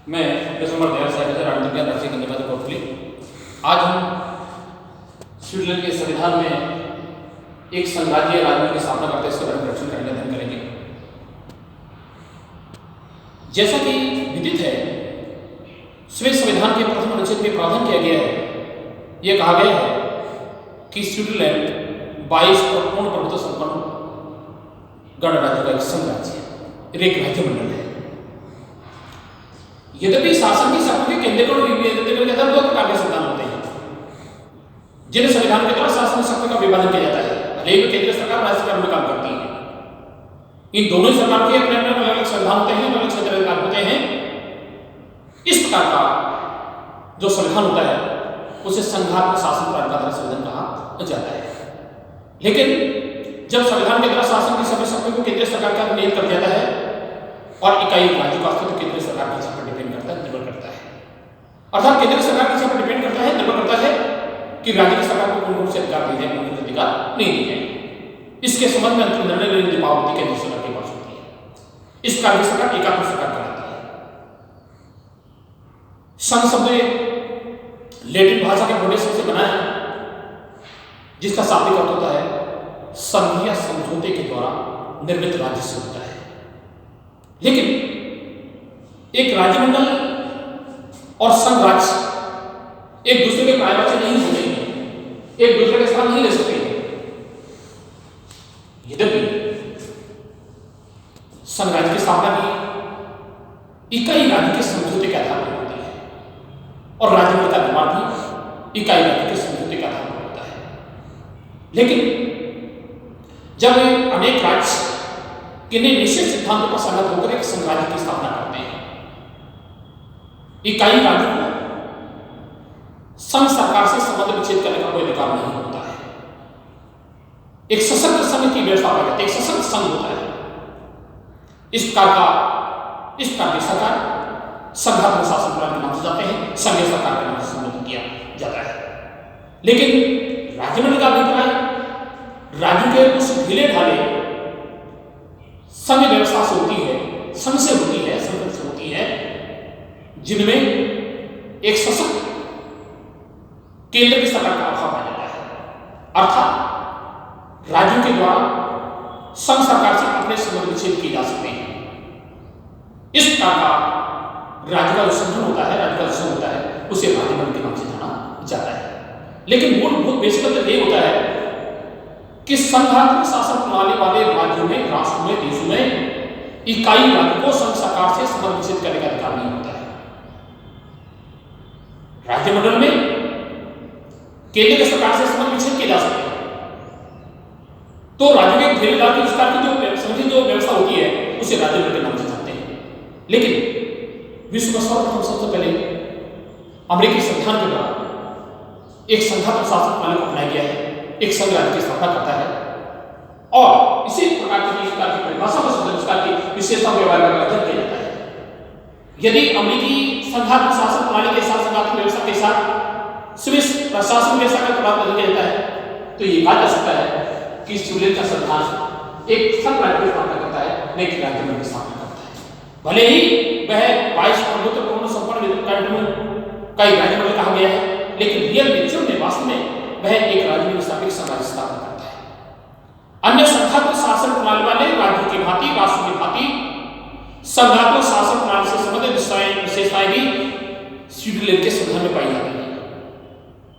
मैं दिसंबर 2000 कोटली। आज हम स्विट्जरलैंड के संविधान में एक संघराज्यीय राज्य की स्थापना करते हैं, इसके बारे में प्रश्न करने का अध्ययन करेंगे। जैसा कि विदित है, स्विस संविधान के प्रथम अनुच्छेद में प्रावधान किया गया है, यह कहा गया है कि स्विट्जरलैंड 22 और पूर्ण प्रभुत्व संपन्न गणराज्य का एक संघराज्य है, एक राज्य मंडल है। यद्यपि शासन की शक्ति के केंद्रीकरण दो प्रकार के सिद्धांत होते हैं जिन्हें संविधान के द्वारा शासन शक्ति का विभाजन किया जाता है। रेल केंद्रीय सरकार राज्य सरकार में काम करती है। इन दोनों सरकार के अपने अपने अलग अलग संविधान होते हैं, अलग क्षेत्र अधिकार होते हैं। इस प्रकार का जो संविधान होता है उसे संघात्मक शासन प्रणाली का संविधान कहा जाता है। लेकिन जब संविधान के द्वारा शासन की सभी शक्ति को केंद्रीय सरकार का नियंत्रित कर दिया जाता है और इकाई राज्य का अस्तित्व केंद्रीय सरकार की इच्छा पर डिपेंड करता है, निर्भर करता है। अर्थात केंद्रीय सरकार की इच्छा पर डिपेंड करता है, निर्भर करता है कि राज्य की सरकार को पूर्ण रूप से अधिकार दी जाए, पूर्ण अधिकार नहीं दी जाए। इसके संबंध में अंतिम निर्णय लेने की पावती केंद्रीय सरकार के पास होती है। इस कार्य सरकार एकात्मक सरकार कहलाती है। संघ शब्द लैटिन भाषा के प्रोडेशन से बना है, जिसका शाब्दिक अर्थ होता है संघीय समझौते के द्वारा निर्मित राज्य से होता है। लेकिन एक राज्यमंडल और संघ राज्य एक दूसरे के पर्यायवाची नहीं होते, एक दूसरे के स्थान नहीं ले सकते। यद्यपि संघ राज्य की स्थापना भी इकाई राज्य के समझौते के आधार पर होती है और राज्यमंडल का निर्माण भी इकाई राज्य के समझौते के आधार पर होता है। लेकिन जब अनेक राज्य किन्हीं निश्चित सिद्धांतों पर सहमत होकर एक संघराज्य की स्थापना करते हैं, इकाई राज्य को संघ सरकार से संबंध विच्छेद करने का कोई अधिकार नहीं होता है। एक सशक्त संघ की व्यवस्था पाई जाती है, एक सशक्त संघ होता है। इस प्रकार की सरकार संघात्मक शासन प्रणाली के नाम से जाते हैं, संघीय सरकार के नाम से संबोधित किया जाता है। लेकिन राज्यमंडल का अभिप्राय राज्य के उस ढीले ढाले संघ व्यवस्था से होती है, संघ से होती है, संगठन से होती है, जिनमें एक सशक्त केंद्र की सरकार का अभाव पाया जाता है। अर्थात राज्यों के द्वारा संघ सरकार से अपने संबंध विच्छेद किए जा सकते हैं। इस प्रकार का राज्य का जो संगठन होता है, राज्य का जो संघ होता है, उसे राज्यमंडल के नाम से जाना जाता है। लेकिन मूलभूत बेसिक तथ्य यह होता है कि संघात्मक शासन प्रणाली वाले राज्यों में, राष्ट्रों में, देशों में इकाई राज्य को संघ सरकार से संबंध विच्छेद करने का अधिकार नहीं होता है। राज्यमंडल में केंद्र सरकार से संबंध विच्छेद किए जा सकते हैं। तो राज्य के घेरेदार के विस्तार की जो व्यवस्था होती है उसे राज्यमंडल के नाम से जानते हैं। लेकिन विश्व में सर्वप्रथम सबसे पहले अमेरिकी संविधान के द्वारा एक संघात्मक शासन प्रणाली को अपनाया गया है, एक संघ राज्य की स्थापना करता है और इसी प्रकार की परिभाषा में उसका की विशेषता व्यवहार का अध्ययन किया जाता है। यदि अमेरिकी संघात्मक शासन प्रणाली के साथ संघात्मक व्यवस्था के साथ स्विस प्रशासन व्यवस्था का प्रभाव बदल किया जाता है, तो ये कहा जा सकता है कि स्विट्जरलैंड का संविधान एक संघ राज्य की स्थापना करता है, न कि राज्यमंडल की स्थापना करता है। भले ही वह 22 प्रभुत्व पूर्ण संपन्न कंट्री का एक राज्यमंडल कहा गया है, लेकिन रियल में वास्तव में वह एक राज्य में स्थापित संघराज्य स्थापना करता है। अन्य संघात्मक शासन प्रणाली वाले राज्यों की भांति, राष्ट्रों की भांति संघात्मक शासन प्रणाली से संबंधित विशेषताएं भी स्विट्जरलैंड के संविधान में पाई जाती हैं,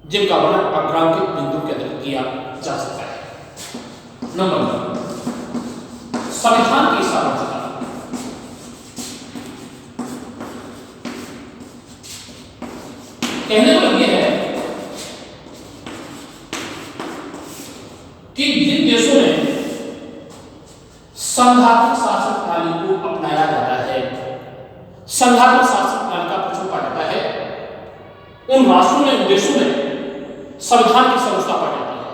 जिनका वर्णन अग्रांकित बिंदु के अंदर किया जा सकता है। नंबर 2, संविधान की सार्वभौमिकता। कहने का मतलब यह है कि जिन देशों में संघात्मक शासन प्रणाली को अपनाया जाता है, संघात्मक शासन प्रणाली का प्रचलन पाया जाता है, उन राष्ट्रों में, उन देशों में संविधान की सर्वोच्चता पाई जाती है।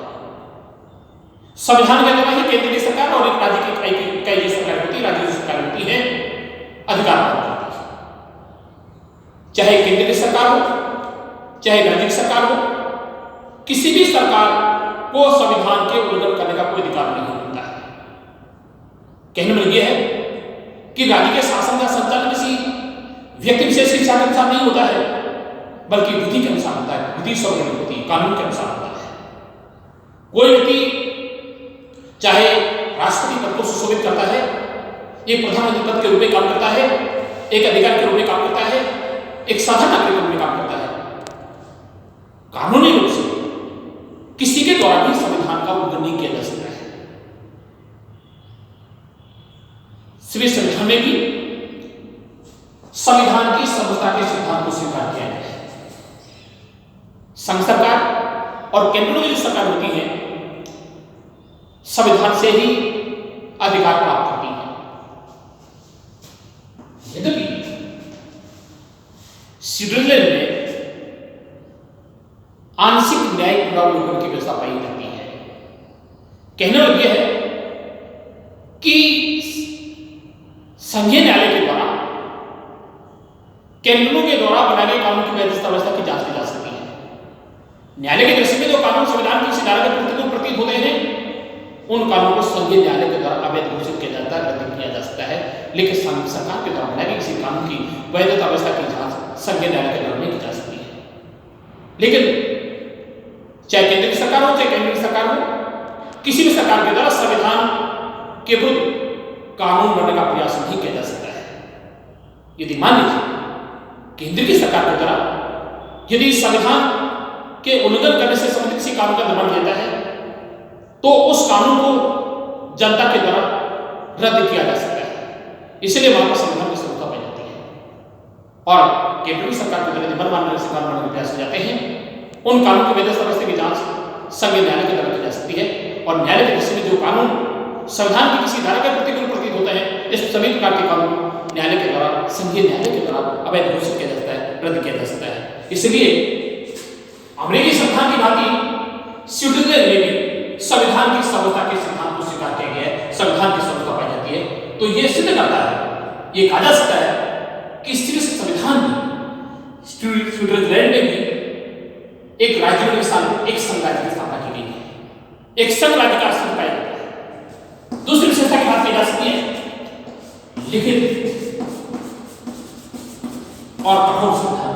संविधान के द्वारा ही केंद्र की सरकार और एक राज्य की इकाई की सरकार होती है, राज्य की सरकार होती है, अधिकार प्राप्त करती है। चाहे केंद्र की सरकार हो, चाहे राज्य की सरकार हो, किसी भी सरकार को संविधान के उल्लंघन करने का कोई अधिकार नहीं होता है। कहने में यह है कि राज्य के शासन का संचालन किसी व्यक्ति विशेष की इच्छा के अनुसार नहीं होता है, बल्कि विधि के अनुसार होता है, विधि स्वरूप होती है, कानून के अनुसार होता है। कोई व्यक्ति चाहे राष्ट्रपति पद को सुशोभित करता है, एक प्रधानमंत्री पद के रूप में काम करता है, एक अधिकारी के रूप में काम करता है, एक साधारण नागरिक के रूप में काम करता है, कानूनी रूप से किसी के द्वारा भी संविधान का उल्लंघन नहीं किया जा सकता है। सिविल संविधान में भी संविधान की समता के सिद्धांत को स्वीकार किया गया है। संघ सरकार और केंद्र में जो सरकार होती है, संविधान से ही अधिकार प्राप्त होती है। यद्यपि स्विट्जरलैंड में आंशिक न्यायिक पुनरावलोकन की व्यवस्था पाई जाती है। कहने वाला यह है कि संघीय न्यायालय के द्वारा केंद्रों के द्वारा बनाए गए कानून की व्यवस्था की जांच की जा सकती है। न्यायालय की दृष्टि में जो कानून संविधान की धारा के प्रतिकूल प्रतीत होते हैं, उन कानूनों को संघीय न्यायालय के द्वारा अवैध घोषित किया जाता है, रद्द किया जा सकता है। लेकिन सरकार के द्वारा बनाए गए किसी कानून की वैधता व्यवस्था की जांच संघीय न्यायालय के द्वारा नहीं की जा सकती है। लेकिन चाहे केंद्र की सरकार हो, चाहे केंद्र की सरकार हो, किसी भी सरकार के द्वारा संविधान के विरुद्ध कानून बनने का प्रयास नहीं किया जा सकता है। यदि मान लीजिए केंद्र की सरकार के द्वारा यदि संविधान के उल्लंघन करने से संबंधित किसी कानून का निर्माण किया जाता है, तो उस कानून को जनता के द्वारा रद्द किया जा सकता है। इसलिए वहां पर संविधान की सुरक्षा पाई जाती है और केंद्र की सरकार के द्वारा मनमाने से कानून बनाने के प्रयास हो जाते हैं, उन कानून की व्यवस्था की जांच संघीय न्यायालय के द्वारा की जा सकती है। और न्यायालय की दृष्टि में जो कानून संविधान की किसी धारा के प्रतिकूल प्रतीत होते हैं, इस सभी प्रकार के कानून न्यायालय के द्वारा, संघीय न्यायालय के द्वारा अवैध घोषित किया जाता है, रद्द किया जा सकता है। इसलिए अमेरिकी संविधान की भांति स्विट्जरलैंड में भी संविधान की समता के सिद्धांत को स्वीकार किया गया है, संविधान की समता पाई जाती है। तो यह सिद्ध करता है, यह कहा जा सकता है कि संविधान में स्विट्जरलैंड में भी एक राज्य के स्थान, एक संघ राज्य की स्थापना की गई है, एक संघ राज्य का अस्तित्व पाया जाता है। दूसरी विशेषता की बात की जा सकती है लिखित और कठोर संविधान।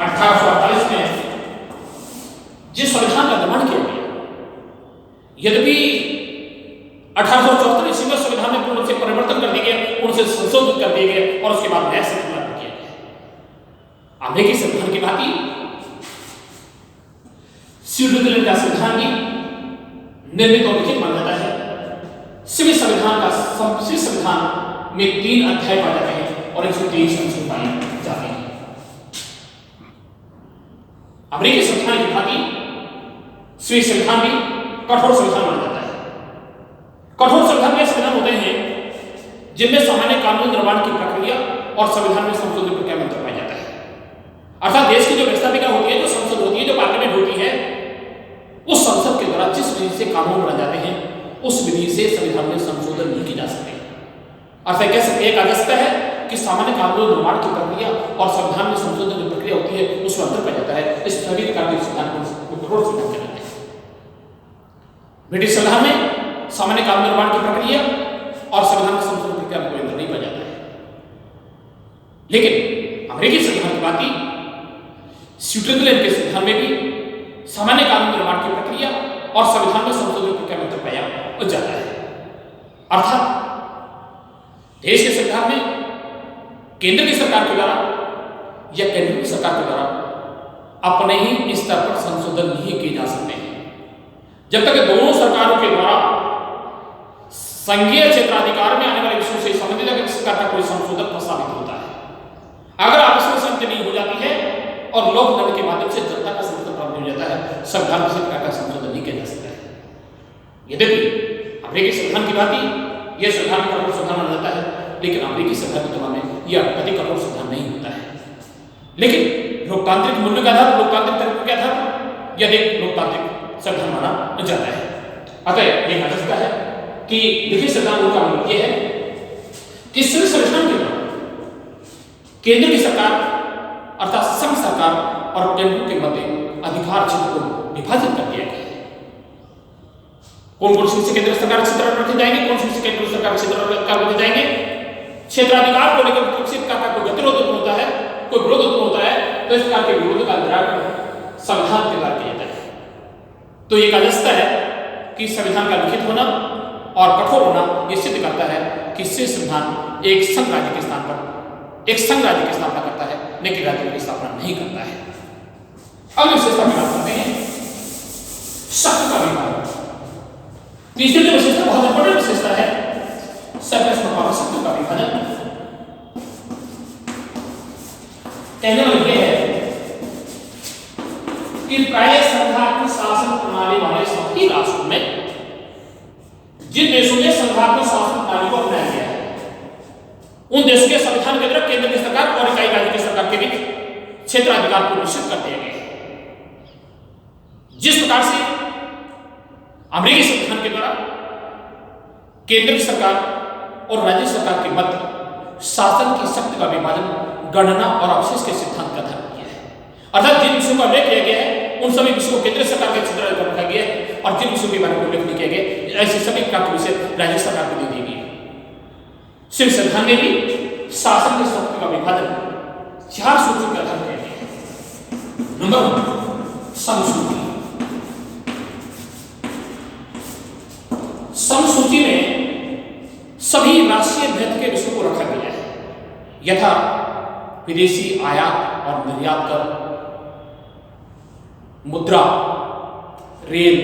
1848 में जिस संविधान का निर्माण किया गया, यद्यपि 1874 ईस्वी में संविधान में पूर्ण रूप से परिवर्तन कर दिए गए, उनसे संशोधित कर दिए गए और उसके बाद नया संविधान लागू किया गया। अमेरिकी संविधान की भांति स्विट्जरलैंड का संविधान भी निर्मित और लिखित माना जाता है। सिविल संविधान का संविधान में 3 अध्याय पाए जाते हैं और 123 अनुच्छेद पाए जाते हैं। अमेरिकी संविधान की भांति स्विस संविधान भी कठोर संविधान माना जाता है। कठोर संविधान में संविधान होते हैं जिनमें सामान्य कानून निर्माण की प्रक्रिया और संविधान में संशोधन प्रक्रिया में अंतर पाया जाता है। अर्थात देश की जो व्यवस्थापिका होती है, जो संसद होती है, जो पार्लियामेंट होती है, उस संसद के द्वारा जिस विधि से कानून बनाए जाते हैं, उस विधि से संविधान में संशोधन नहीं की जा सकते। अर्थात कह सकते हैं, कहा जा सकता है कि सामान्य कानून निर्माण की प्रक्रिया और संविधान में संशोधन की प्रक्रिया होती है, उसमें अंतर पाया जाता है। इस सभी प्रकार के संविधान को कठोर संविधान कहते हैं। ब्रिटिश संविधान में सामान्य कानून निर्माण की प्रक्रिया और संविधान में संशोधन प्रक्रिया में कोई अंतर नहीं पाया जाता है। लेकिन अमेरिकी संविधान की बात स्विट्जरलैंड के संविधान में भी सामान्य कानून निर्माण की प्रक्रिया और संविधान में संशोधन प्रक्रिया में अंतर पाया जाता है। अर्थात देश के संविधान में केंद्र की सरकार के द्वारा या केंद्र की सरकार के द्वारा अपने ही स्तर पर संशोधन नहीं किए जा सकते हैं, जब तक दोनों सरकारों के द्वारा संघीय क्षेत्राधिकार में आने वाले विषयों से संबंधित अगर सरकार का कोई संशोधन प्रस्तावित होता है। अगर आपस में सहमति नहीं हो जाती है और लोक निर्णय के माध्यम से जनता का समर्थन प्राप्त हो जाता है, संविधान में किसी प्रकार का संशोधन नहीं किया जा सकता है। यद्यपि अमेरिकी संविधान की बात यह संविधान कठोर संविधान माना जाता है, लेकिन अमेरिकी संविधान की तुलना में यह अति कठोर संविधान नहीं होता है। लेकिन लोकतांत्रिक मूल्यों के आधार, लोकतांत्रिक तरीकों के आधार यह एक लोकतांत्रिक संविधान माना जाता है। अतः यह कहा जा सकता है कि लिखित संविधान का मतलब यह है कि सिविल संविधान के द्वारा केंद्र की सरकार अर्थात संघ सरकार और केंद्र के मध्य अधिकार क्षेत्र को विभाजित कर दिया गया है। कौन कौन से केंद्र सरकार क्षेत्र रखे जाएंगे, कौन से केंद्र सरकार क्षेत्र रखे जाएंगे। क्षेत्राधिकार को लेकर किसी प्रकार का कोई गतिरोध उत्पन्न होता है, कोई विरोध उत्पन्न होता है, तो इस प्रकार के विरोध का निराकरण संविधान के द्वारा किया जाता है। तो ये कहा जाता है कि संविधान का लिखित होना और कठोर होना यह सिद्ध करता है कि संविधान एक संघ राज्य के स्थान पर एक संघ राज्य की स्थापना करता है, लेकिन राज्य की स्थापना नहीं करता है। अब विशेषता की बात करते हैं, शक्ति का विभाजन। तीसरी जो विशेषता बहुत इंपॉर्टेंट विशेषता है, शक्ति का विभाजन। कहने वाला यह है कि प्राय संघात्मक शासन प्रणाली वाले सभी राष्ट्रों में, जिन देशों ने संघात्मक शासन प्रणाली को अपनाया गया है, उन देशों के संविधान के द्वारा केंद्र की सरकार और इकाई राज्य की सरकार के बीच क्षेत्राधिकार को निश्चित कर दिया गया है। जिस प्रकार से अमेरिकी संविधान के द्वारा केंद्र की सरकार और राज्य सरकार के मध्य शासन की शक्ति का विभाजन गणना और अवशेष के सिद्धांत का आधार किया है, अर्थात जिन विषयों का उल्लेख किया गया है उन सभी विषयों को केंद्र सरकार के क्षेत्राधिकार रखा गया है, और जिन विषयों के बारे में उल्लेख नहीं किया गया ऐसे सभी प्रकार के विषय राज्य सरकार को दे दी गई है। सिर्फ संविधान में भी शासन की शक्ति का विभाजन 4 सूत्रों के आधार किया गया है। नंबर 1, समसूची। समसूची में सभी राष्ट्रीय महत्व के विषयों को रखा गया है, यथा विदेशी आयात और निर्यात कर, मुद्रा, रेल,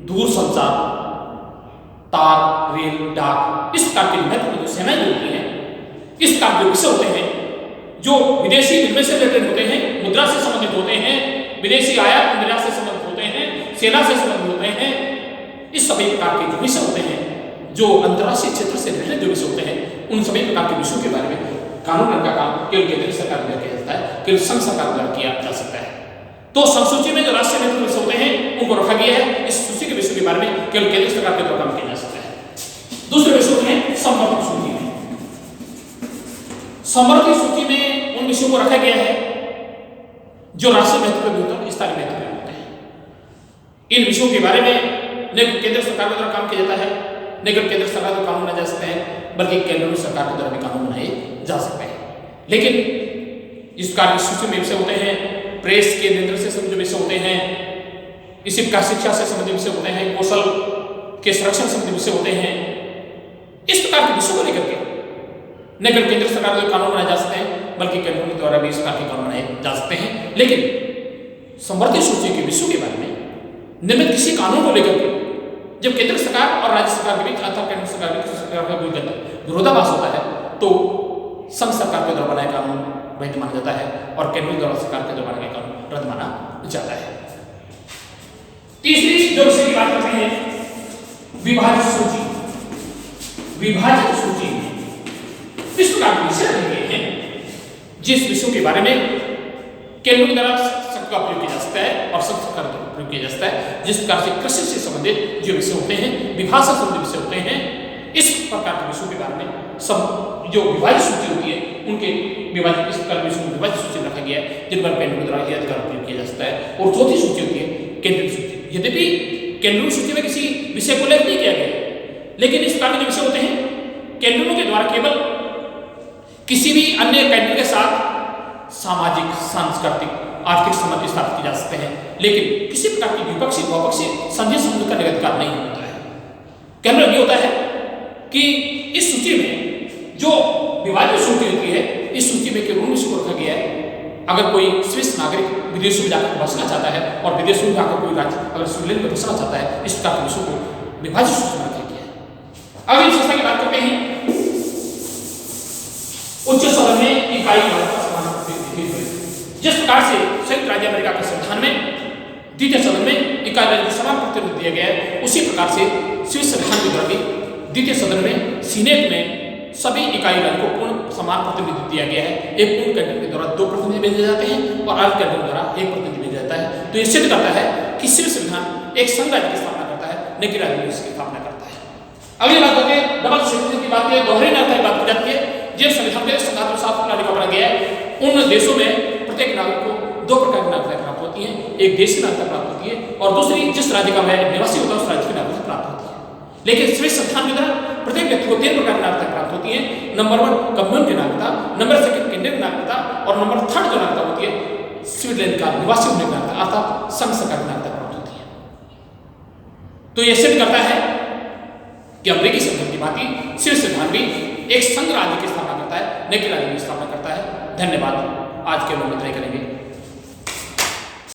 दूरसंचार, तार, रेल, डाक, इस प्रकार के महत्वपूर्ण जो सेवाएं होती हैं, इस प्रकार के विषय होते हैं जो विदेशी विनिमय से रिलेटेड होते हैं, मुद्रा से संबंधित होते हैं, विदेशी आयात निर्यात से संबंधित होते हैं, सेना से संबंधित होते हैं। इस सभी प्रकार के जो विषय होते हैं, जो अंतर्राष्ट्रीय क्षेत्र से रिलेटेड जो विषय होते हैं, उन सभी प्रकार के विषयों के बारे में कानून बनाने का काम केवल केंद्र सरकार द्वारा किया जाता है, केवल संघ सरकार द्वारा किया जा सकता है। तो संसूची में जो राष्ट्रीय महत्व के विषय होते हैं उनको रखा गया है। इस सूची के विषयों के बारे में केवल केंद्र सरकार के द्वारा काम किया जा सकता है। दूसरे विषयों में समवर्ती सूची में, समवर्ती सूची में उन विषयों को रखा गया है जो राष्ट्रीय महत्व के होते हैं, स्थानीय महत्व के होते हैं। इन विषयों के बारे में न केंद्र सरकार के द्वारा काम किया जाता है, न केवल केंद्र सरकार द्वारा कानून बनाए जा सकते हैं, बल्कि केंद्रीय सरकार के द्वारा भी कानून बनाए जा सकते हैं। लेकिन इस कार्य सूची में विषय होते हैं, प्रेस के नियंत्रण से संबंधित विषय होते हैं, इसी प्रकार शिक्षा से संबंधित विषय होते हैं, कौशल के संरक्षण संबंधित विषय होते हैं। इस प्रकार के विषयों को लेकर के न केवल केंद्र सरकार द्वारा कानून बनाए जा सकते हैं, बल्कि केंद्र के द्वारा भी इस प्रकार के कानून बनाए जा सकते हैं। लेकिन समवर्ती सूची के विषयों के बारे में निर्मित किसी कानून को लेकर के जब केंद्र सरकार और राज्य सरकार के बीच अथवा केंद्र सरकार के किसी सरकार का कोई विरोधाभास होता है, तो संघ सरकार के द्वारा बनाए कानून वैध माना जाता है और केंद्र द्वारा सरकार के द्वारा बनाए कानून रद्द माना जाता है। तीसरी जो विषय की बात करते हैं, विभाजित सूची। विभाजित सूची में इस प्रकार के विषय रखे गए हैं जिस विषयों के बारे में केंद्र द्वारा शब्द का प्रयोग किया जा सकता है और संघ सरकार द्वारा प्रयोग किया जा सकता है। जिस प्रकार से कृषि से संबंधित जो विषय होते हैं, विभाग से संबंधित विषय होते हैं, इस प्रकार के विषयों के बारे में सब जो विभाजित सूची होती है उनके विभाजित इस प्रकार विषयों को विभाजित सूची में रखा गया है, जिन पर केंद्र द्वारा यह अधिकार प्रयोग किया जा सकता है। और चौथी सूची होती है केंद्रीय सूची। यद्यपि केंद्रीय सूची में किसी विषय को उल्लेख नहीं किया गया, लेकिन इस प्रकार के जो विषय होते हैं केंद्रों के द्वारा केवल किसी भी अन्य केंद्र के साथ सामाजिक, सांस्कृतिक, आर्थिक संबंध स्थापित किए जा सकते हैं, लेकिन किसी प्रकार की द्विपक्षीय, बहुपक्षीय संधि संबंध करने का अधिकार नहीं होता है। केंद्र ये होता है कि इस सूची में जो विभाजित सूची होती है, इस सूची में केवल विषय को रखा गया है अगर कोई स्विस नागरिक विदेशों में जाकर बसना चाहता है और विदेशों में जाकर कोई राज्य अगर स्विट्जरलैंड में बसना चाहता है, इस प्रकार के विषयों को विभाजित सूची में रखा गया है। अब इस संस्था की बात करते हैं, उच्च सदन में इकाई का समान जिस प्रकार से संयुक्त राज्य अमेरिका के संविधान में द्वितीय सदन में इकाई राज्य को समान प्रतिनिधित्व दिया गया है, उसी प्रकार से स्विस संविधान के द्वारा भी द्वितीय सदन में सीनेट में सभी इकाई राज्य को पूर्ण समान प्रतिनिधित्व दिया गया है। एक पूर्ण कैंडिडेट के द्वारा 2 प्रतिनिधि भेजे जाते हैं और अर्ध कैंडिडेट द्वारा 1 प्रतिनिधि भेजा जाता है। तो यह सिद्ध करता है कि स्विस संविधान एक संघ राज्य की स्थापना करता है, न कि राज्य की स्थापना करता है। अगली बात करते हैं डबल सिटीजन की बात, दोहरे नागरिकता की बात की जाती है। जिस संविधान के संघात्मक शासन प्रणाली का बना गया है, उन देशों में प्रत्येक नागरिक को 2 प्रकार की नागरिकता प्राप्त होती है। एक देश की नागरिकता प्राप्त होती है और दूसरी जिस राज्य का वह निवासी होता है उस राज्य की नागरिकता प्राप्त लेकिन स्विस संस्थान के द्वारा प्रत्येक व्यक्ति को 3 प्रकार की नागरिकता प्राप्त होती है। नंबर 1 कम्युन की नागरिकता, नंबर 2 केंद्रीय नागरिकता और नंबर 3 जो नागरिकता होती है स्विट्जरलैंड का निवासी होने की नागरिकता अर्थात संघ सरकार की नागरिकता प्राप्त होती है। तो यह सिद्ध करता है कि अमेरिकी संविधान की भांति स्विस संविधान भी एक संघ राज्य की स्थापना करता है, न कि राज्य की स्थापना करता है। धन्यवाद। आज के लोग इतना ही करेंगे।